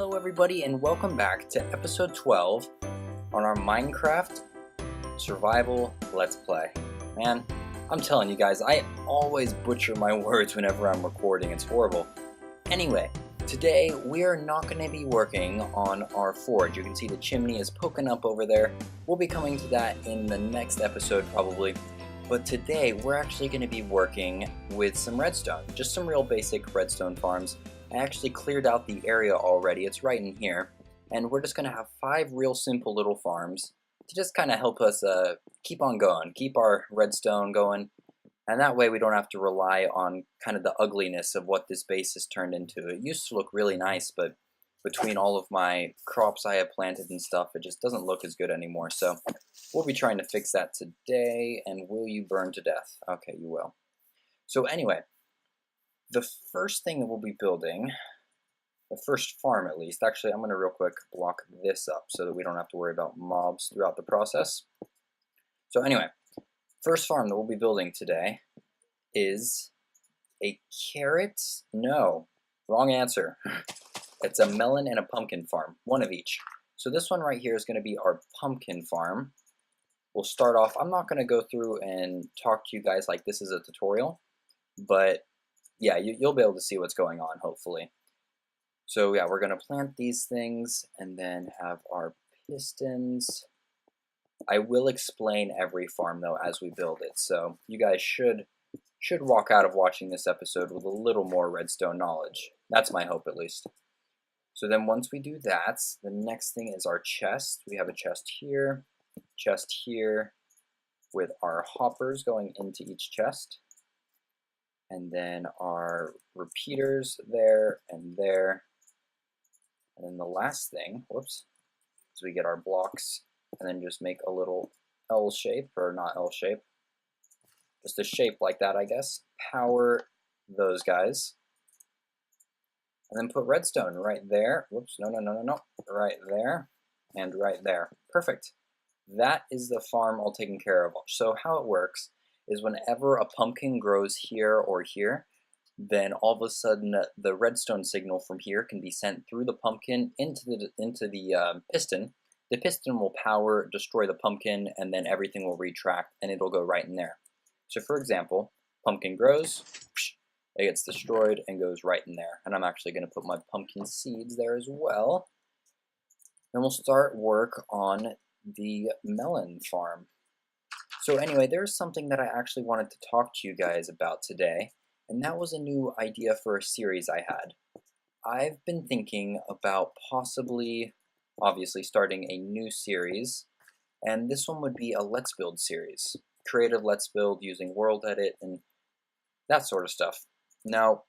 Hello everybody and welcome back to episode 12 on our Minecraft survival Let's Play. Man, I'm telling you guys, I always butcher my words whenever I'm recording, it's horrible. Anyway, today we are not going to be working on our forge. You can see the chimney is poking up over there. We'll be coming to that in the next episode probably. But today we're actually going to be working with some redstone, just some real basic redstone farms. I actually cleared out the area already, it's right in here, and we're just going to have 5 real simple little farms to just kind of help us keep on going, keep our redstone going, and that way we don't have to rely on kind of the ugliness of what this base has turned into. It used to look really nice, but between all of my crops I have planted and stuff, it just doesn't look as good anymore, so we'll be trying to fix that today. And will you burn to death? Okay, you will. So anyway, the first thing that we'll be building, the first farm at least, actually I'm going to real quick block this up so that we don't have to worry about mobs throughout the process. So anyway, first farm that we'll be building today is a carrot, no, wrong answer. It's a melon and a pumpkin farm, one of each. So this one right here is going to be our pumpkin farm. We'll start off, I'm not going to go through and talk to you guys like this is a tutorial, but yeah, you'll be able to see what's going on, hopefully. So yeah, we're going to plant these things and then have our pistons. I will explain every farm, though, as we build it. So you guys should walk out of watching this episode with a little more redstone knowledge. That's my hope, at least. So then once we do that, the next thing is our chest. We have a chest here, with our hoppers going into each chest. And then our repeaters there and there. And then the last thing, whoops, is we get our blocks and then just make a little L shape, or not L shape, just a shape like that, I guess. Power those guys. And then put redstone right there. Whoops, no. Right there and right there. Perfect. That is the farm all taken care of. So how it works is whenever a pumpkin grows here or here, then all of a sudden the redstone signal from here can be sent through the pumpkin into the piston. The piston will power, destroy the pumpkin, and then everything will retract and it'll go right in there. So for example, pumpkin grows, it gets destroyed and goes right in there. And I'm actually going to put my pumpkin seeds there as well. Then we'll start work on the melon farm. So anyway, there's something that I actually wanted to talk to you guys about today, and that was a new idea for a series I had. I've been thinking about possibly, obviously, starting a new series, and this one would be a Let's Build series. Creative Let's Build using World Edit and that sort of stuff. Now,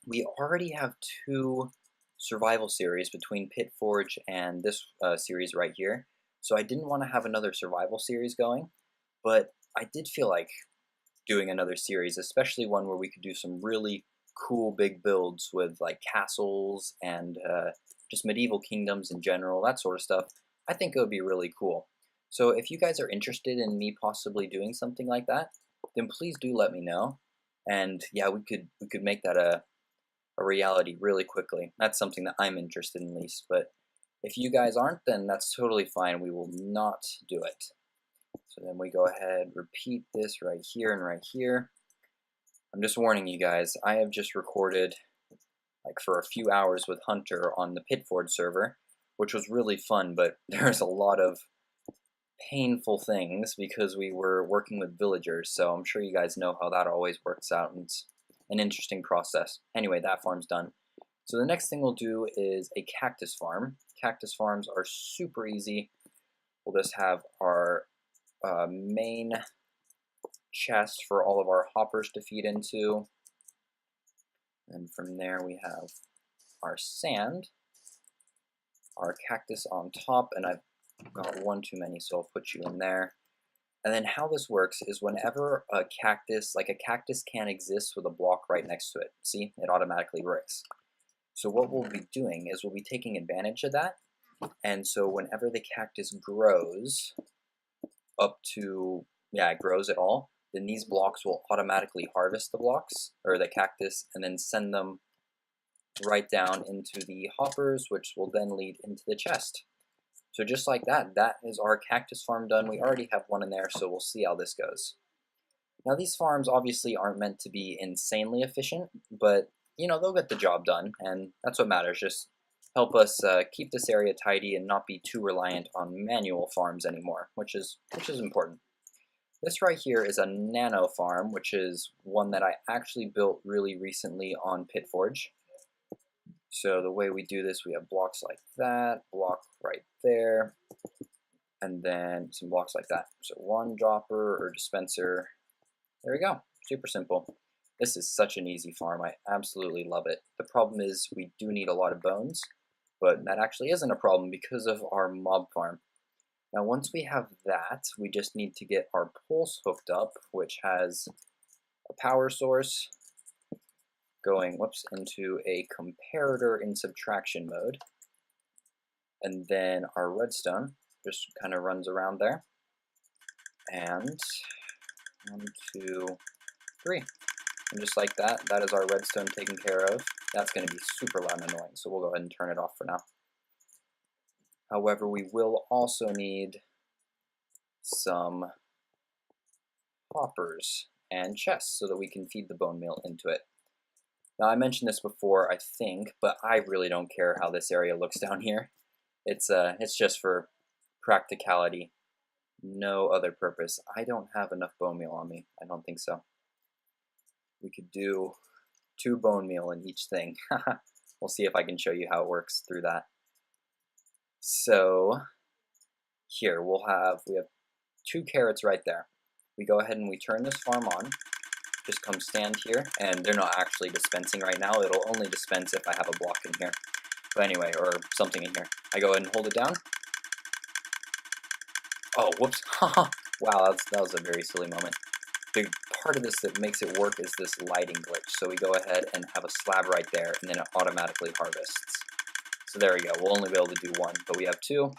we already have 2 survival series between Pit Forge and this series right here, so I didn't want to have another survival series going. But I did feel like doing another series, especially one where we could do some really cool big builds with like castles and just medieval kingdoms in general, that sort of stuff. I think it would be really cool. So if you guys are interested in me possibly doing something like that, then please do let me know. And yeah, we could make that a reality really quickly. That's something that I'm interested in, at least. But if you guys aren't, then that's totally fine. We will not do it. So then we go ahead, repeat this right here and right here. I'm just warning you guys, I have just recorded like for a few hours with Hunter on the Pitford server, which was really fun, but there's a lot of painful things because we were working with villagers, so I'm sure you guys know how that always works out, and it's an interesting process. Anyway, that farm's done. So the next thing we'll do is a cactus farm. Cactus farms are super easy. We'll just have our main chest for all of our hoppers to feed into, and from there we have our sand, our cactus on top, and I've got one too many, so I'll put you in there. And then how this works is whenever a cactus, like a cactus can't exist with a block right next to it, see, it automatically breaks. So what we'll be doing is we'll be taking advantage of that, and so whenever the cactus grows up to, yeah, it grows at all, then these blocks will automatically harvest the blocks, or the cactus, and then send them right down into the hoppers, which will then lead into the chest. So just like that, that is our cactus farm done. We already have one in there, so we'll see how this goes. Now these farms obviously aren't meant to be insanely efficient, but you know, they'll get the job done, and that's what matters. Just help us keep this area tidy and not be too reliant on manual farms anymore, which is important. This right here is a Nano Farm, which is one that I actually built really recently on Pitforge. So the way we do this, we have blocks like that, block right there, and then some blocks like that. So one dropper or dispenser. There we go. Super simple. This is such an easy farm. I absolutely love it. The problem is we do need a lot of bones, but that actually isn't a problem because of our mob farm. Now once we have that, we just need to get our pulse hooked up, which has a power source going, into a comparator in subtraction mode. And then our redstone just kind of runs around there. And 1, 2, 3. And just like that, that is our redstone taken care of. That's going to be super loud and annoying, so we'll go ahead and turn it off for now. However, we will also need some hoppers and chests so that we can feed the bone meal into it. Now, I mentioned this before, I think, but I really don't care how this area looks down here. It's just for practicality, no other purpose. I don't have enough bone meal on me. I don't think so. We could do 2 bone meal in each thing. We'll see if I can show you how it works through that. So here we have 2 carrots right there. We go ahead and we turn this farm on. Just come stand here, and they're not actually dispensing right now. It'll only dispense if I have a block in here. But anyway, or something in here. I go ahead and hold it down. Oh, whoops. Wow, that was a very silly moment. The part of this that makes it work is this lighting glitch. So we go ahead and have a slab right there, and then it automatically harvests. So there we go. We'll only be able to do 1, but we have 2.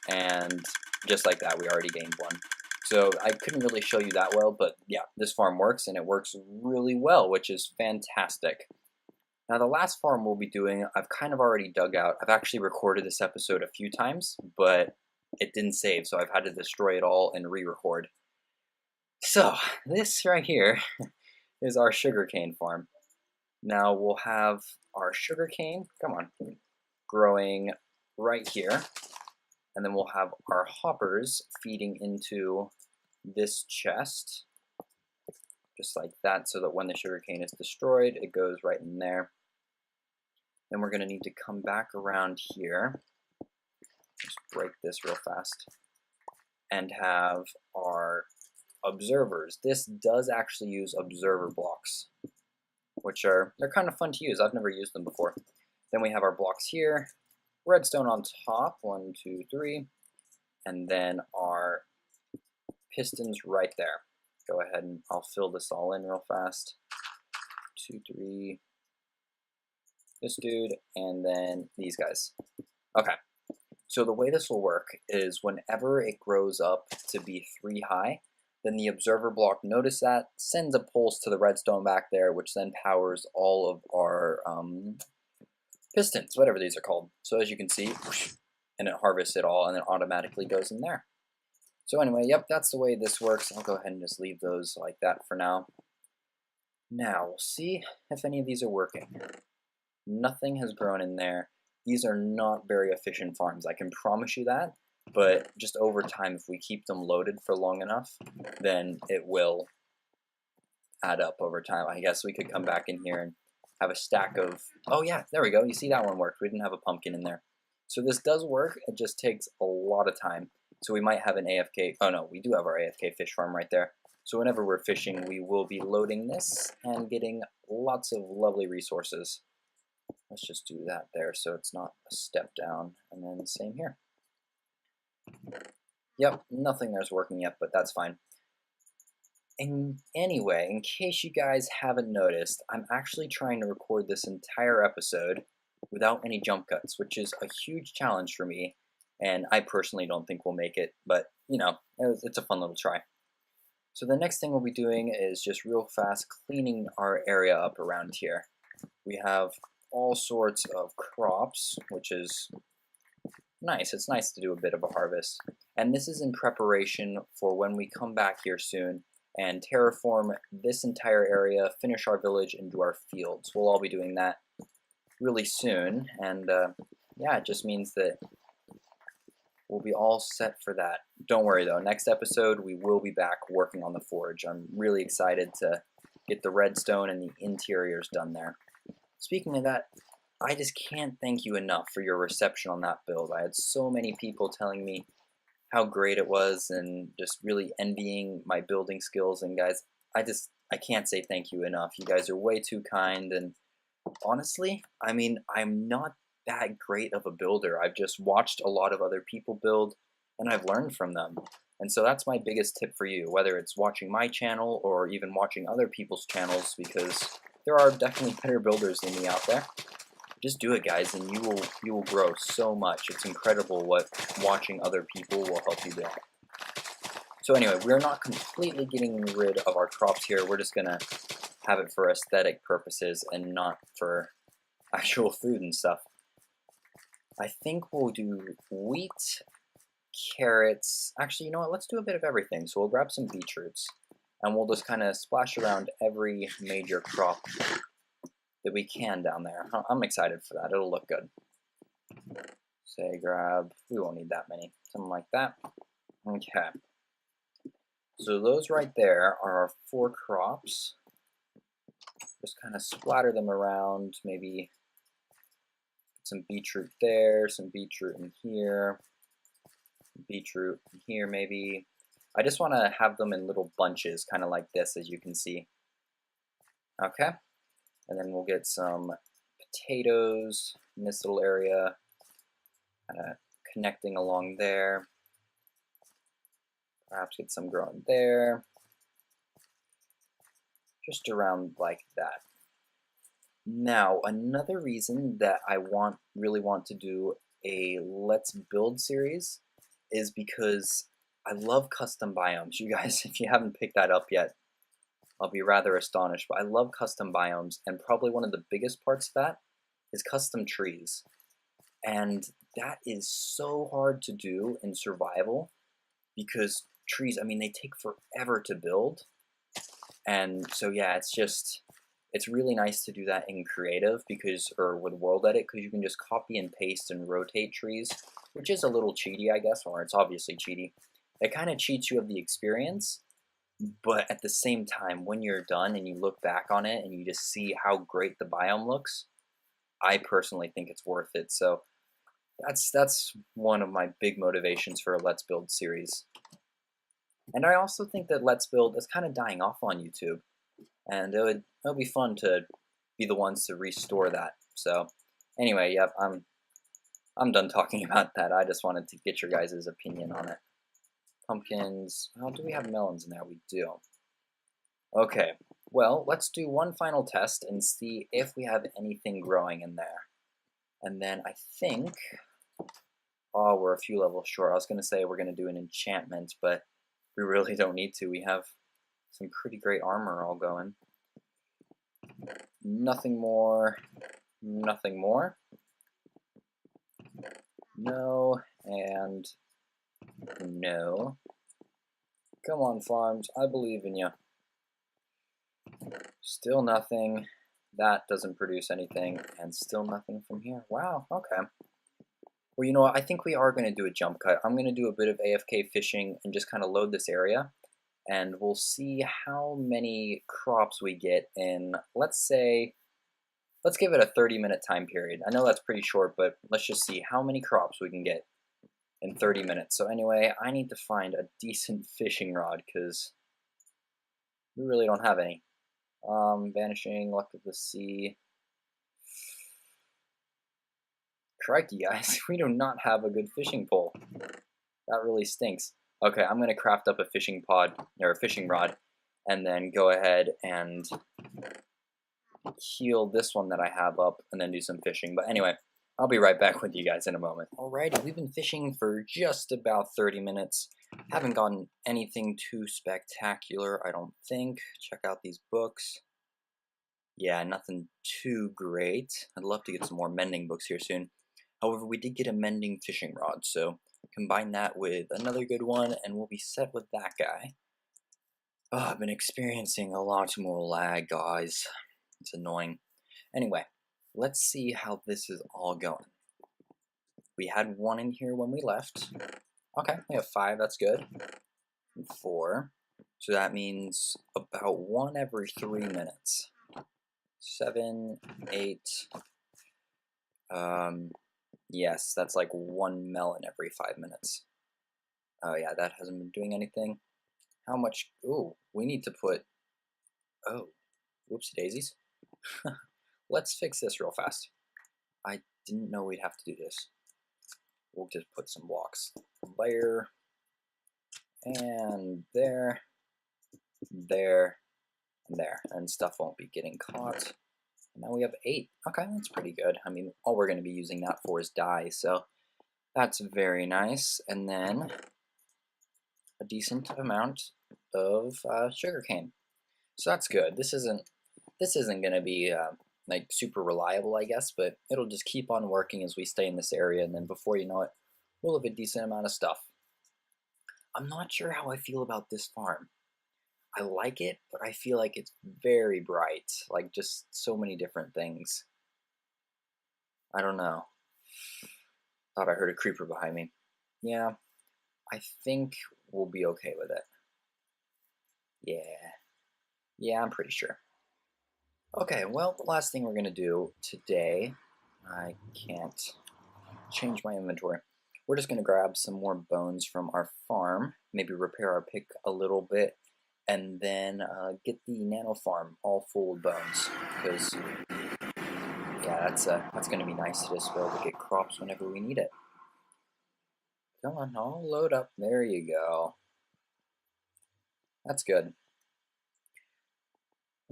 And just like that, we already gained 1. So I couldn't really show you that well, but yeah, this farm works, and it works really well, which is fantastic. Now the last farm we'll be doing, I've kind of already dug out. I've actually recorded this episode a few times, but it didn't save, so I've had to destroy it all and re-record. So this right here is our sugarcane farm. Now we'll have our sugarcane, growing right here. And then we'll have our hoppers feeding into this chest, just like that, so that when the sugarcane is destroyed, it goes right in there. Then we're going to need to come back around here, just break this real fast, and have our observers. This does actually use observer blocks, they're kind of fun to use. I've never used them before. Then we have our blocks here, redstone on top, 1, 2, 3, and then our pistons right there. Go ahead and I'll fill this all in real fast. 2, 3, this dude, and then these guys. Okay, so the way this will work is whenever it grows up to be 3 high, then the observer block, notice that, sends a pulse to the redstone back there, which then powers all of our pistons, whatever these are called. So as you can see, and it harvests it all and then automatically goes in there. So anyway, yep, that's the way this works. I'll go ahead and just leave those like that for now. Now, we'll see if any of these are working. Nothing has grown in there. These are not very efficient farms, I can promise you that. But just over time, if we keep them loaded for long enough, then it will add up over time. I guess we could come back in here and have a stack of, oh yeah, there we go. You see that one worked. We didn't have a pumpkin in there. So this does work. It just takes a lot of time. So we might have an AFK, oh no, we do have our AFK fish farm right there. So whenever we're fishing, we will be loading this and getting lots of lovely resources. Let's just do that there so it's not a step down. And then the same here. Yep, nothing there's working yet, but that's fine. And anyway, in case you guys haven't noticed, I'm actually trying to record this entire episode without any jump cuts, which is a huge challenge for me, and I personally don't think we'll make it, but, you know, it's a fun little try. So the next thing we'll be doing is just real fast cleaning our area up around here. we have all sorts of crops, which is nice. It's nice to do a bit of a harvest. And this is in preparation for when we come back here soon and terraform this entire area, finish our village, and do our fields. We'll all be doing that really soon, and yeah, it just means that we'll be all set for that. Don't worry though, next episode we will be back working on the forge. I'm really excited to get the redstone and the interiors done there. Speaking of that, I just can't thank you enough for your reception on that build. I had so many people telling me how great it was and just really envying my building skills, and guys, I can't say thank you enough. You guys are way too kind, and honestly, I mean, I'm not that great of a builder. I've just watched a lot of other people build, and I've learned from them. And so that's my biggest tip for you, whether it's watching my channel or even watching other people's channels, because there are definitely better builders than me out there. Just do it, guys, and you will grow so much. It's incredible what watching other people will help you do. So anyway, we're not completely getting rid of our crops here. We're just gonna have it for aesthetic purposes and not for actual food and stuff. I think we'll do wheat, carrots. Actually, you know what? Let's do a bit of everything. So we'll grab some beetroots, and we'll just kind of splash around every major crop that we can down there. I'm excited for that. It'll look good. Say grab, we won't need that many. Something like that. Okay. So those right there are our 4 crops. Just kind of splatter them around, maybe some beetroot there, some beetroot in here, beetroot in here maybe. I just want to have them in little bunches, kind of like this, as you can see. Okay. And then we'll get some potatoes in this little area, kind of connecting along there. Perhaps get some growing there. Just around like that. Now, another reason that I really want to do a Let's Build series is because I love custom biomes. You guys, if you haven't picked that up yet, I'll be rather astonished, but I love custom biomes, and probably one of the biggest parts of that is custom trees. And that is so hard to do in survival because trees, I mean, they take forever to build. And so yeah, it's really nice to do that in creative or with world edit, because you can just copy and paste and rotate trees, which is a little cheaty, I guess, or it's obviously cheaty. It kind of cheats you of the experience. But at the same time, when you're done and you look back on it and you just see how great the biome looks, I personally think it's worth it. So that's one of my big motivations for a Let's Build series. And I also think that Let's Build is kind of dying off on YouTube, and it would be fun to be the ones to restore that. So anyway, yep, I'm done talking about that. I just wanted to get your guys' opinion on it. Pumpkins. Oh, do we have melons in there? We do. Okay, well, let's do one final test and see if we have anything growing in there. And then I think, oh, we're a few levels short. I was going to say we're going to do an enchantment, but we really don't need to. We have some pretty great armor all going. Nothing more. Nothing more. No, and no. Come on, farms. I believe in you. Still nothing. That doesn't produce anything. And still nothing from here. Wow, okay. Well, you know what? I think we are going to do a jump cut. I'm going to do a bit of AFK fishing and just kind of load this area. And we'll see how many crops we get in, let's give it a 30-minute time period. I know that's pretty short, but let's just see how many crops we can get in 30 minutes. So anyway, I need to find a decent fishing rod because we really don't have any. Vanishing, luck of the sea. Crikey, guys, we do not have a good fishing pole. That really stinks. Okay, I'm gonna craft up a fishing pod, or a fishing rod, and then go ahead and heal this one that I have up, and then do some fishing. But anyway, I'll be right back with you guys in a moment. Alrighty, we've been fishing for just about 30 minutes. Haven't gotten anything too spectacular, I don't think. Check out these books. Yeah, nothing too great. I'd love to get some more mending books here soon. However, we did get a mending fishing rod, so combine that with another good one, and we'll be set with that guy. Oh, I've been experiencing a lot more lag, guys. It's annoying. Anyway, let's see how this is all going. We had 1 in here when we left. Okay, we have 5, that's good. And 4. So that means about 1 every 3 minutes. 7, 8. Yes, that's like 1 melon every 5 minutes. Oh yeah, that hasn't been doing anything. How much? Ooh, we need to put. Oh, whoopsie daisies. Let's fix this real fast. I didn't know we'd have to do this. We'll just put some blocks there, and there, there, and there, and stuff won't be getting caught. Now we have 8. Okay, that's pretty good. I mean, all we're going to be using that for is dye, so that's very nice. And then a decent amount of sugarcane. So that's good. This isn't going to be like super reliable, I guess, but it'll just keep on working as we stay in this area, and then before you know it, we'll have a decent amount of stuff. I'm not sure how I feel about this farm. I like it, but I feel like it's very bright, like just so many different things. I don't know. Thought I heard a creeper behind me. Yeah, I think we'll be okay with it. Yeah, I'm pretty sure. Okay, well, the last thing we're going to do today, I can't change my inventory. We're just going to grab some more bones from our farm, maybe repair our pick a little bit, and then get the Nano Farm all full of bones, because, yeah, that's going to be nice to just be able to get crops whenever we need it. Come on, I'll load up. There you go. That's good.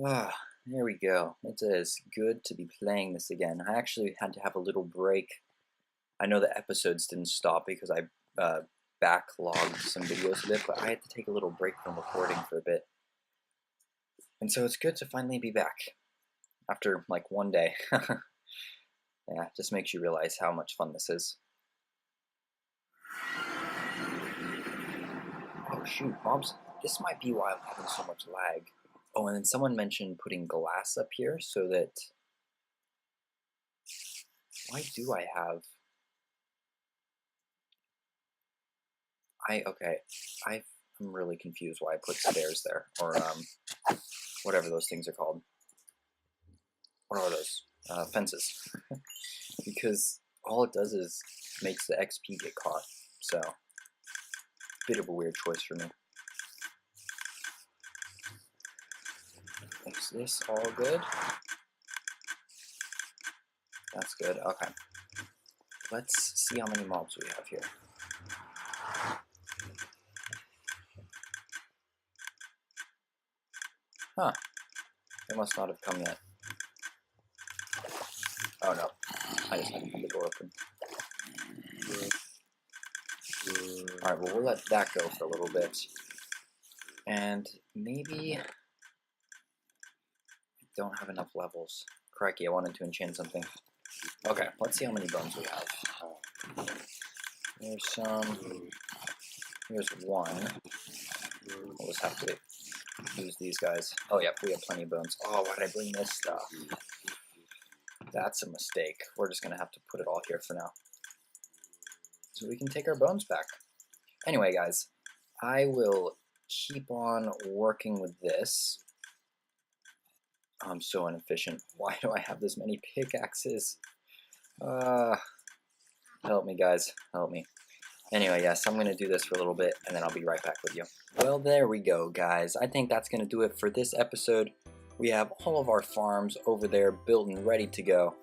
Ah, there we go. It is good to be playing this again. I actually had to have a little break. I know the episodes didn't stop because I backlogged some videos a bit, but I had to take a little break from recording for a bit. And so it's good to finally be back after like 1 day. Yeah, it just makes you realize how much fun this is. Oh shoot, mobs. This might be why I'm having so much lag. Oh, and then someone mentioned putting glass up here so that... Why do I have... I'm really confused why I put stairs there, or whatever those things are called. What are those? Fences. Because all it does is makes the XP get caught, so bit of a weird choice for me. Is this all good? That's good, okay. Let's see how many mobs we have here. Huh. They must not have come yet. Oh no. I just had to leave the door open. Alright, well, we'll let that go for a little bit. And maybe... I don't have enough levels. Crikey, I wanted to enchant something. Okay, let's see how many bones we have. There's some... Here's 1. We'll just have to use these guys. Oh yeah, we have plenty of bones. Oh, why did I bring this stuff? That's a mistake. We're just gonna have to put it all here for now, so we can take our bones back. Anyway, guys, I will keep on working with this. I'm so inefficient. Why do I have this many pickaxes? Help me, guys. Help me. Anyway, yes, I'm going to do this for a little bit, and then I'll be right back with you. Well, there we go, guys. I think that's going to do it for this episode. We have all of our farms over there built and ready to go.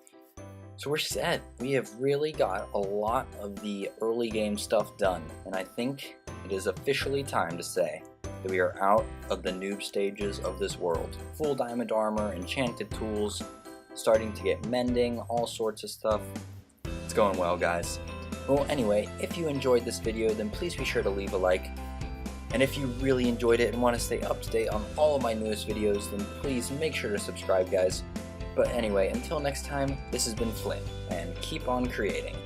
So we're set. We have really got a lot of the early game stuff done, and I think it is officially time to say that we are out of the noob stages of this world. Full diamond armor, enchanted tools, starting to get mending, all sorts of stuff. It's going well, guys. Well, anyway, if you enjoyed this video, then please be sure to leave a like. And if you really enjoyed it and want to stay up to date on all of my newest videos, then please make sure to subscribe, guys. But anyway, until next time, this has been Flynn, and keep on creating.